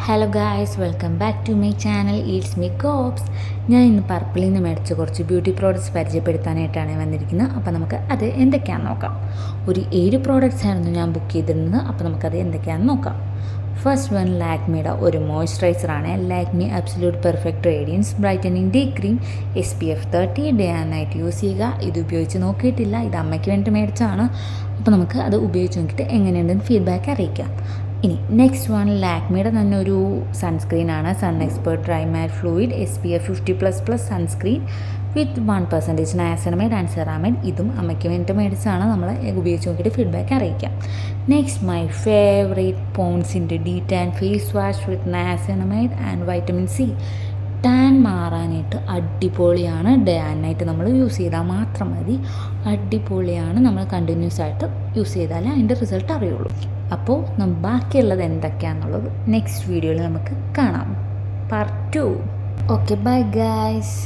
Hello guys, welcome back to my channel. It's me കോപ്സ്. ഞാൻ ഇന്ന് പർപ്പിളിൽ നിന്ന് മേടിച്ച കുറച്ച് ബ്യൂട്ടി പ്രോഡക്റ്റ്സ് പരിചയപ്പെടുത്താനായിട്ടാണ് വന്നിരിക്കുന്നത്. അപ്പോൾ നമുക്ക് അത് എന്തൊക്കെയാണെന്ന് നോക്കാം. ഒരു 7 പ്രോഡക്റ്റ്സ് ആയിരുന്നു ഞാൻ ബുക്ക് ചെയ്തിരുന്നത്. അപ്പോൾ നമുക്കത് എന്തൊക്കെയാണെന്ന് നോക്കാം. ഫസ്റ്റ് വൺ ലാക്മിയുടെ ഒരു മോയ്സ്ചറൈസറാണ്. Lakme absolute perfect radiance brightening day cream SPF 30 day and night use ചെയ്യുക. ഇത് ഉപയോഗിച്ച് നോക്കിയിട്ടില്ല, ഇത് അമ്മയ്ക്ക് വേണ്ടി മേടിച്ചതാണ്. അപ്പോൾ നമുക്ക് അത് ഉപയോഗിച്ച് നോക്കിയിട്ട് എങ്ങനെയുണ്ടെന്ന് ഫീഡ്ബാക്ക് അറിയിക്കാം. ഇനി നെക്സ്റ്റ് വൺ ലാക്മിയുടെ തന്നെ ഒരു സൺസ്ക്രീനാണ്. Sun expert dry matte fluid SPF 50++ sunscreen with 1% niacinamide and ceramide. ഇതും അമ്മയ്ക്ക് വേണ്ടിയിട്ട് മേടിച്ചാണ്. നമ്മൾ ഉപയോഗിച്ച് നോക്കിയിട്ട് ഫീഡ്ബാക്ക് അറിയിക്കാം. നെക്സ്റ്റ് മൈ ഫേവറേറ്റ് പോൺസിൻ്റെ tan face wash with niacinamide and vitamin C. Tan മാറാനായിട്ട് അടിപൊളിയാണ്. ഡേ ആൻഡ് നൈറ്റ് നമ്മൾ യൂസ് ചെയ്താൽ മാത്രം മതി. അടിപൊളിയാണ്. നമ്മൾ കണ്ടിന്യൂസ് ആയിട്ട് യൂസ് ചെയ്താലേ അതിൻ്റെ റിസൾട്ട് അറിയുള്ളൂ. അപ്പോൾ ബാക്കിയുള്ളത് എന്തൊക്കെയാണെന്നുള്ളത് നെക്സ്റ്റ് വീഡിയോയിൽ നമുക്ക് കാണാം. പാർട്ട് 2. Okay, bye guys.